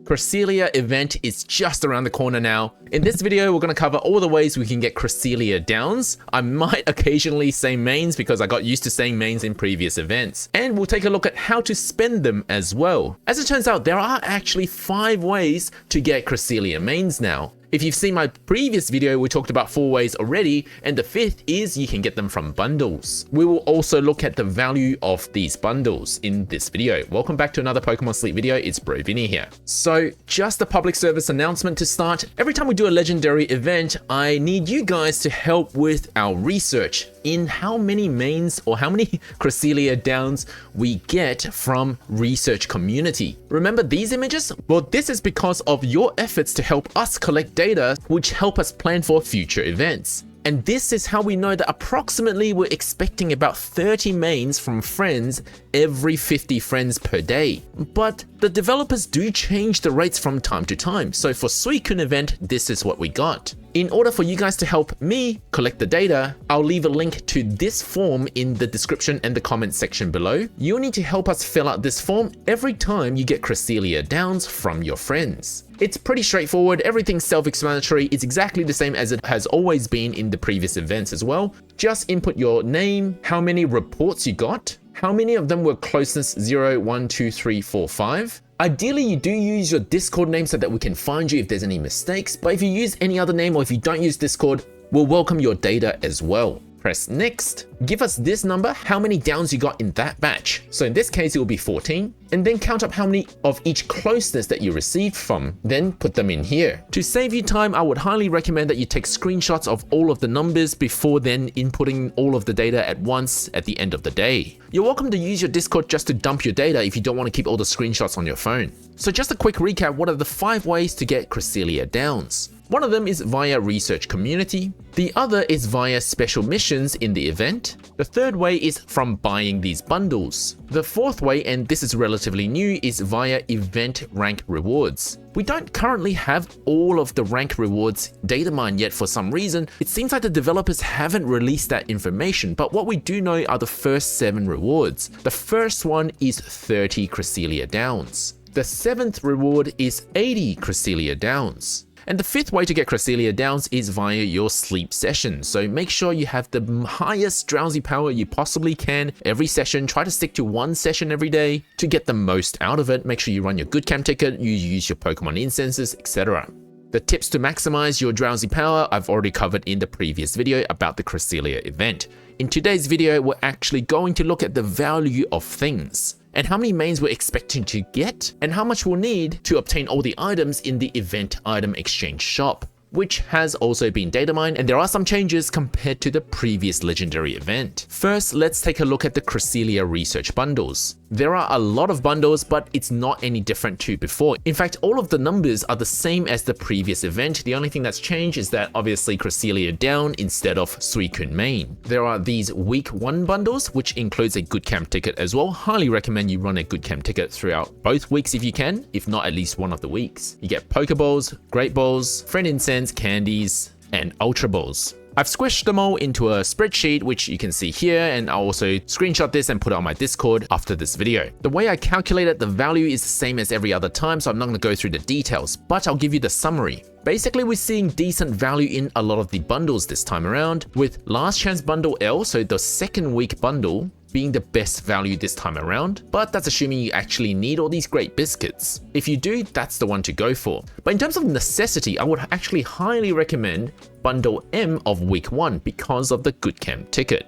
Cresselia event is just around the corner now. In this video, we're going to cover all the ways we can get Cresselia downs. I might occasionally say mains because I got used to saying mains in previous events. And we'll take a look at how to spend them as well. As it turns out, there are actually 5 ways to get Cresselia mains now. If you've seen my previous video, we talked about 4 ways already, and the 5th is you can get them from bundles. We will also look at the value of these bundles in this video. Welcome back to another Pokemon Sleep video, it's Bro Vinny here. So, just a public service announcement to start. Every time we do a legendary event, I need you guys to help with our research in how many mains or how many Cresselia downs we get from research community. Remember these images? Well, this is because of your efforts to help us collect data, which help us plan for future events. And this is how we know that approximately we're expecting about 30 mains from friends every 50 friends per day. But the developers do change the rates from time to time. So for Suicune event, this is what we got. In order for you guys to help me collect the data, I'll leave a link to this form in the description and the comment section below. You'll need to help us fill out this form every time you get Cresselia downs from your friends. It's pretty straightforward, everything's self-explanatory, it's exactly the same as it has always been in the previous events as well. Just input your name, how many reports you got, how many of them were closeness 0, 1, 2, 3, 4, 5. Ideally, you do use your Discord name so that we can find you if there's any mistakes, but if you use any other name or if you don't use Discord, we'll welcome your data as well. Press next, give us this number, how many downs you got in that batch. So in this case, it will be 14, and then count up how many of each closeness that you received from, then put them in here. To save you time, I would highly recommend that you take screenshots of all of the numbers before then inputting all of the data at once at the end of the day. You're welcome to use your Discord just to dump your data if you don't want to keep all the screenshots on your phone. So just a quick recap, what are the 5 ways to get Cresselia downs? One of them is via research community. The other is via special missions in the event. The third way is from buying these bundles. The fourth way, and this is relatively new, is via event rank rewards. We don't currently have all of the rank rewards data mined yet for some reason. It seems like the developers haven't released that information, but what we do know are the first 7 rewards. The first one is 30 Cresselia downs. The 7th reward is 80 Cresselia downs. And the 5th way to get Cresselia downs is via your sleep session. So make sure you have the highest drowsy power you possibly can every session. Try to stick to 1 session every day to get the most out of it. Make sure you run your good camp ticket, you use your Pokemon incenses, etc. The tips to maximize your drowsy power I've already covered in the previous video about the Cresselia event. In today's video, we're actually going to look at the value of things, and how many mains we're expecting to get, and how much we'll need to obtain all the items in the event item exchange shop, which has also been data mined, and there are some changes compared to the previous legendary event. First, let's take a look at the Cresselia research bundles. There are a lot of bundles, but it's not any different to before. In fact, all of the numbers are the same as the previous event. The only thing that's changed is that obviously Cresselia down instead of Suicune main. There are these week 1 bundles, which includes a good camp ticket as well. Highly recommend you run a good camp ticket throughout both weeks if you can, if not at least one of the weeks. You get Pokeballs, Great Balls, Friend Incense, candies, and Ultra Balls. I've squished them all into a spreadsheet, which you can see here, and I'll also screenshot this and put it on my Discord after this video. The way I calculated the value is the same as every other time, so I'm not going to go through the details, but I'll give you the summary. Basically, we're seeing decent value in a lot of the bundles this time around, with Last Chance Bundle L, so the 2nd week bundle, being the best value this time around, but that's assuming you actually need all these great biscuits. If you do, that's the one to go for. But in terms of necessity, I would actually highly recommend Bundle M of week 1 because of the good camp ticket.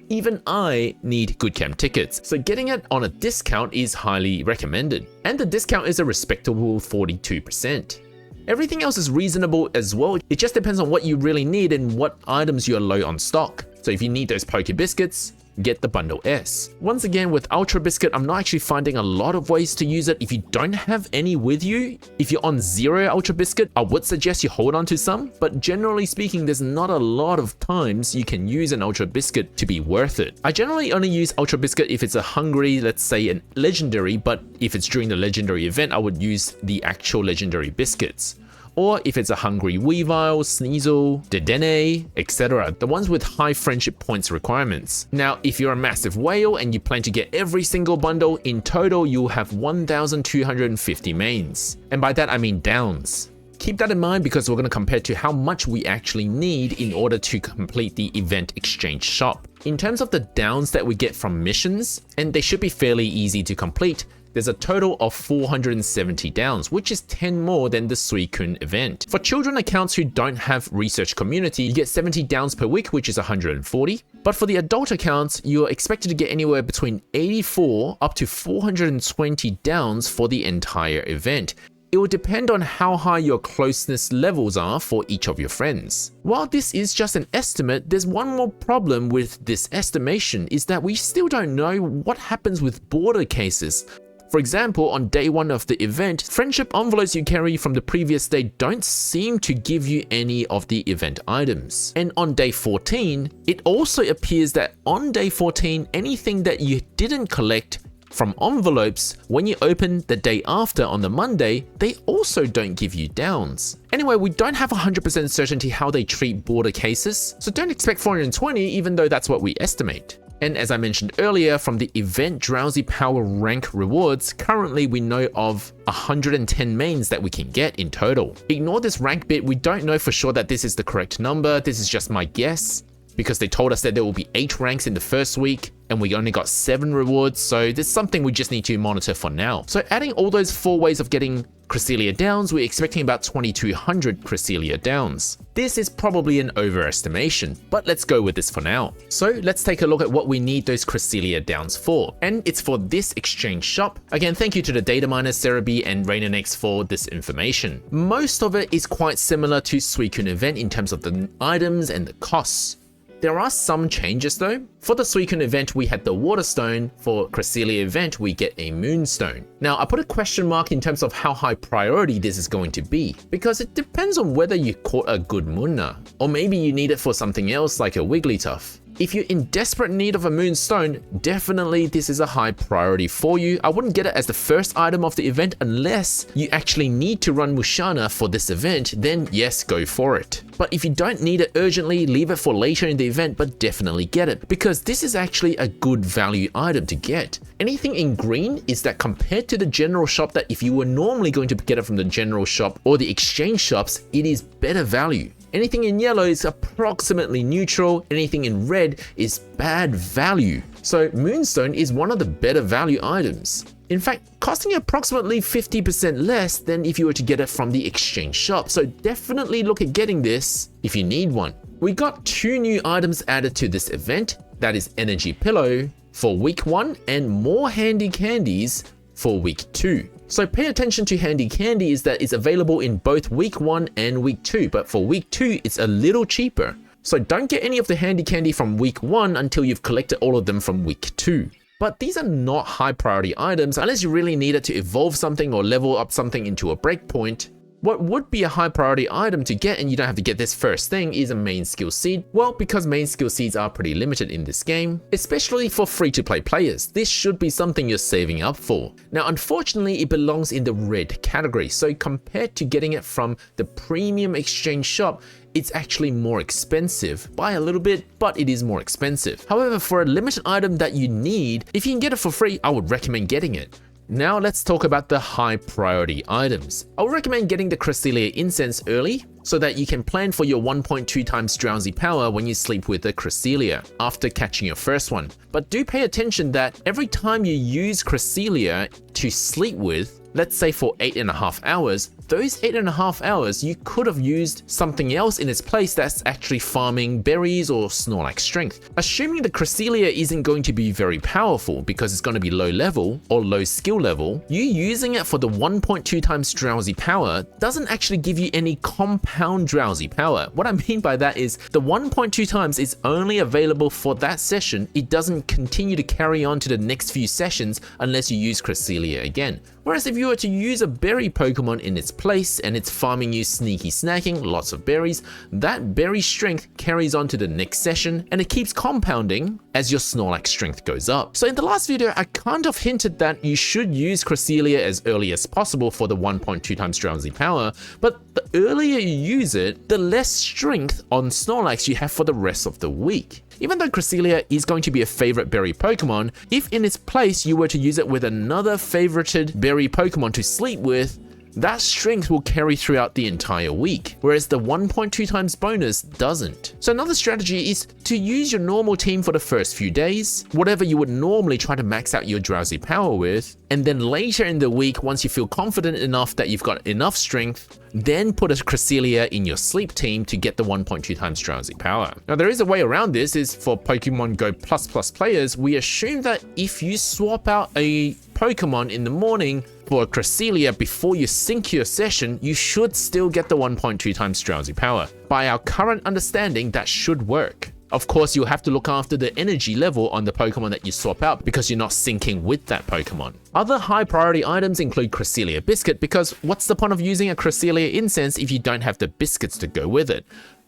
Even I need good camp tickets, so getting it on a discount is highly recommended. And the discount is a respectable 42%. Everything else is reasonable as well, it just depends on what you really need and what items you are low on stock. So if you need those Poke Biscuits, get the Bundle S. Once again, with Ultra Biscuit, I'm not actually finding a lot of ways to use it. If you don't have any with you, if you're on 0 Ultra Biscuit, I would suggest you hold on to some, but generally speaking, there's not a lot of times you can use an Ultra Biscuit to be worth it. I generally only use Ultra Biscuit if it's a hungry, let's say an legendary, but if it's during the legendary event, I would use the actual legendary biscuits. or if it's a hungry Weavile, Sneasel, Dedenne, etc. The ones with high friendship points requirements. Now, if you're a massive whale and you plan to get every single bundle, in total you'll have 1,250 mains. And by that I mean downs. Keep that in mind because we're going to compare to how much we actually need in order to complete the event exchange shop. In terms of the downs that we get from missions, and they should be fairly easy to complete, there's a total of 470 downs, which is 10 more than the Suicune event. For children accounts who don't have research community, you get 70 downs per week, which is 140. But for the adult accounts, you're expected to get anywhere between 84 up to 420 downs for the entire event. It will depend on how high your closeness levels are for each of your friends. While this is just an estimate, there's one more problem with this estimation is that we still don't know what happens with border cases. For example, on day 1 of the event, friendship envelopes you carry from the previous day don't seem to give you any of the event items. And on day 14, it also appears that on day 14, anything that you didn't collect from envelopes, when you open the day after on the Monday, they also don't give you downs. Anyway, we don't have 100% certainty how they treat border cases, so don't expect 420 even though that's what we estimate. And as I mentioned earlier, from the event Drowsy Power rank rewards, currently we know of 110 mains that we can get in total. Ignore this rank bit, we don't know for sure that this is the correct number, this is just my guess, because they told us that there will be 8 ranks in the first week, and we only got 7 rewards, so there's something we just need to monitor for now. So adding all those 4 ways of getting Cresselia downs, we're expecting about 2,200 Cresselia downs. This is probably an overestimation, but let's go with this for now. So let's take a look at what we need those Cresselia downs for, and it's for this exchange shop. Again, thank you to the data miners Cerebi and RainanX for this information. Most of it is quite similar to Suicune event in terms of the items and the costs. There are some changes though. For the Suicune event, we had the Water Stone. For Cresselia event, we get a Moonstone. Now, I put a question mark in terms of how high priority this is going to be, because it depends on whether you caught a good Munna, or maybe you need it for something else like a Wigglytuff. If you're in desperate need of a Moonstone, definitely this is a high priority for you. I wouldn't get it as the first item of the event unless you actually need to run Mushana for this event, then yes, go for it. But if you don't need it urgently, leave it for later in the event, but definitely get it, because this is actually a good value item to get. Anything in green is that compared to the general shop, that if you were normally going to get it from the general shop or the exchange shops, it is better value. Anything in yellow is approximately neutral, anything in red is bad value. So Moonstone is one of the better value items. In fact, costing approximately 50% less than if you were to get it from the exchange shop, so definitely look at getting this if you need one. We got 2 new items added to this event, that is Energy Pillow for week 1 and more handy candies for week 2. So pay attention to handy candy is that it's available in both week 1 and week 2, but for week 2 it's a little cheaper. So don't get any of the handy candy from week 1 until you've collected all of them from week 2. But these are not high priority items unless you really need it to evolve something or level up something into a breakpoint. What would be a high priority item to get, and you don't have to get this first thing, is a main skill seed. Well, because main skill seeds are pretty limited in this game, especially for free-to-play players, this should be something you're saving up for. Now, unfortunately, it belongs in the red category, so compared to getting it from the premium exchange shop, it's actually more expensive by a little bit, but it is more expensive. However, for a limited item that you need, if you can get it for free, I would recommend getting it. Now let's talk about the high priority items. I would recommend getting the Cresselia incense early so that you can plan for your 1.2 times drowsy power when you sleep with the Cresselia after catching your first one. But do pay attention that every time you use Cresselia to sleep with, let's say for 8.5 hours, those 8.5 hours you could have used something else in its place that's actually farming berries or Snorlax strength. Assuming the Cresselia isn't going to be very powerful because it's going to be low level or low skill level, you using it for the 1.2 times drowsy power doesn't actually give you any compound drowsy power. What I mean by that is the 1.2 times is only available for that session. It doesn't continue to carry on to the next few sessions unless you use Cresselia again. Whereas if you were to use a berry Pokemon in its place and it's farming you sneaky snacking, lots of berries, that berry strength carries on to the next session and it keeps compounding as your Snorlax strength goes up. So in the last video, I kind of hinted that you should use Cresselia as early as possible for the 1.2 times drowsy power, but the earlier you use it, the less strength on Snorlax you have for the rest of the week. Even though Cresselia is going to be a favorite berry Pokemon, if in its place you were to use it with another favorited berry Pokemon to sleep with, that strength will carry throughout the entire week, whereas the 1.2 times bonus doesn't. So another strategy is to use your normal team for the first few days, whatever you would normally try to max out your drowsy power with, and then later in the week, once you feel confident enough that you've got enough strength, then put a Cresselia in your sleep team to get the 1.2 times drowsy power. Now there is a way around this, is for Pokemon Go++ players, we assume that if you swap out a Pokemon in the morning for a Cresselia before you sync your session, you should still get the 1.2 times drowsy power. By our current understanding, that should work. Of course, you'll have to look after the energy level on the Pokemon that you swap out because you're not syncing with that Pokemon. Other high priority items include Cresselia Biscuit, because what's the point of using a Cresselia incense if you don't have the biscuits to go with it?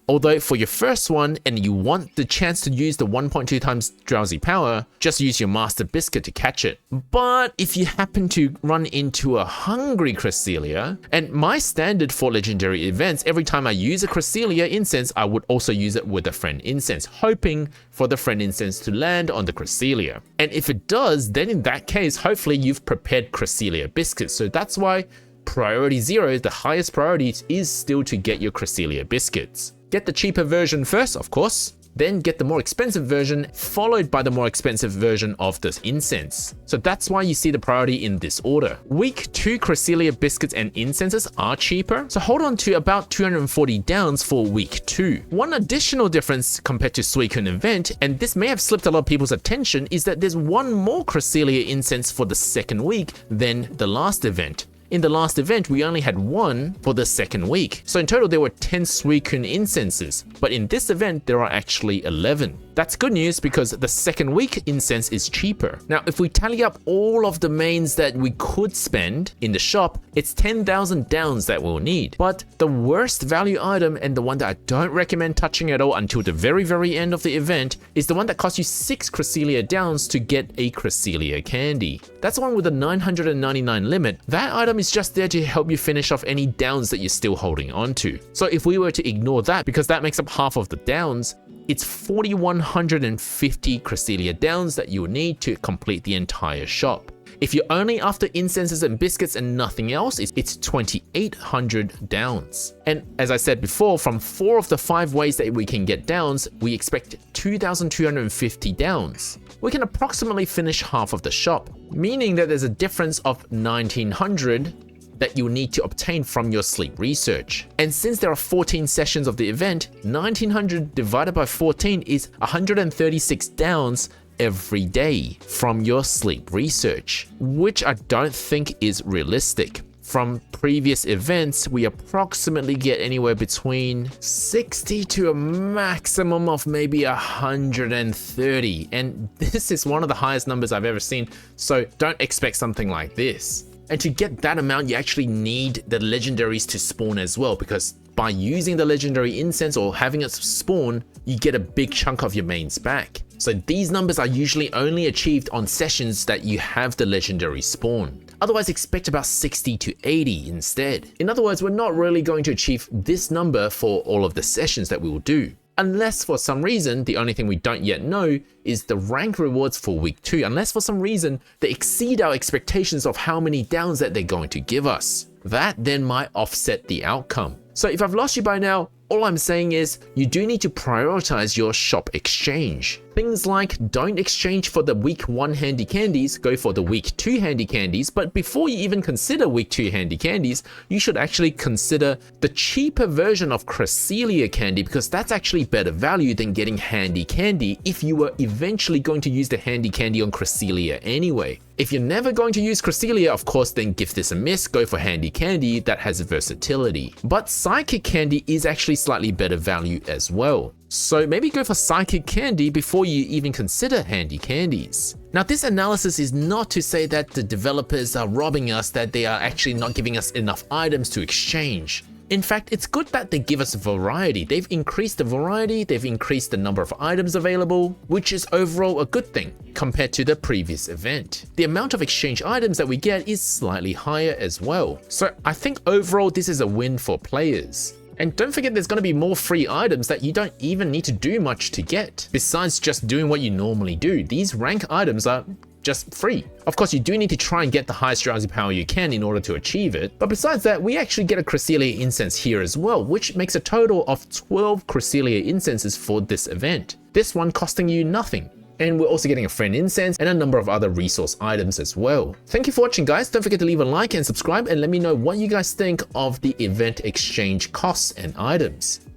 Although for your first one, and you want the chance to use the 1.2 times drowsy power, just use your Master Biscuit to catch it. But if you happen to run into a hungry Cresselia, and my standard for legendary events, every time I use a Cresselia incense, I would also use it with a friend incense, hoping for the friend incense to land on the Cresselia. And if it does, then in that case, hopefully you've prepared Cresselia Biscuits. So that's why priority 0, the highest priority, is still to get your Cresselia Biscuits. Get the cheaper version first, of course, then get the more expensive version, followed by the more expensive version of this incense. So that's why you see the priority in this order. Week 2 Cresselia Biscuits and incenses are cheaper, so hold on to about 240 downs for week 2. One additional difference compared to Suicune event, and this may have slipped a lot of people's attention, is that there's one more Cresselia incense for the second week than the last event. In the last event, we only had one for the second week. So in total, there were 10 Suicune incenses. But in this event, there are actually 11. That's good news because the second week incense is cheaper. Now, if we tally up all of the mains that we could spend in the shop, it's 10,000 downs that we'll need. But the worst value item, and the one that I don't recommend touching at all until the very end of the event, is the one that costs you 6 Cresselia downs to get a Cresselia candy. That's the one with a 999 limit. That item is just there to help you finish off any downs that you're still holding on to. So if we were to ignore that, because that makes up half of the downs, it's 4,150 Cresselia downs that you will need to complete the entire shop. If you're only after incenses and biscuits and nothing else, it's 2,800 downs. And as I said before, from 4 of the 5 ways that we can get downs, we expect 2,250 downs. We can approximately finish half of the shop, meaning that there's a difference of 1,900 that you'll need to obtain from your sleep research. And since there are 14 sessions of the event, 1900 divided by 14 is 136 downs every day from your sleep research, which I don't think is realistic. From previous events, we approximately get anywhere between 60 to a maximum of maybe 130. And this is one of the highest numbers I've ever seen, so don't expect something like this. And to get that amount, you actually need the legendaries to spawn as well, because by using the legendary incense or having it spawn, you get a big chunk of your mains back. So these numbers are usually only achieved on sessions that you have the legendary spawn. Otherwise, expect about 60 to 80 instead. In other words, we're not really going to achieve this number for all of the sessions that we will do. Unless for some reason, the only thing we don't yet know is the rank rewards for week 2, unless for some reason they exceed our expectations of how many downs that they're going to give us. That then might offset the outcome. So if I've lost you by now, all I'm saying is you do need to prioritize your shop exchange. Things like don't exchange for the week 1 handy candies, go for the week 2 handy candies, but before you even consider week 2 handy candies, you should actually consider the cheaper version of Cresselia candy, because that's actually better value than getting handy candy if you were eventually going to use the handy candy on Cresselia anyway. If you're never going to use Cresselia, of course, then give this a miss, go for handy candy that has versatility. But psychic candy is actually slightly better value as well. So maybe go for psychic candy before you even consider handy candies. Now, this analysis is not to say that the developers are robbing us, that they are actually not giving us enough items to exchange. In fact, it's good that they give us variety. They've increased the variety, they've increased the number of items available, which is overall a good thing compared to the previous event. The amount of exchange items that we get is slightly higher as well. So I think overall this is a win for players. And don't forget, there's going to be more free items that you don't even need to do much to get. Besides just doing what you normally do, these rank items are just free. Of course, you do need to try and get the highest drowsy power you can in order to achieve it. But besides that, we actually get a Cresselia incense here as well, which makes a total of 12 Cresselia incenses for this event. This one costing you nothing. And we're also getting a friend incense and a number of other resource items as well. Thank you for watching, guys. Don't forget to leave a like and subscribe, and let me know what you guys think of the event exchange costs and items.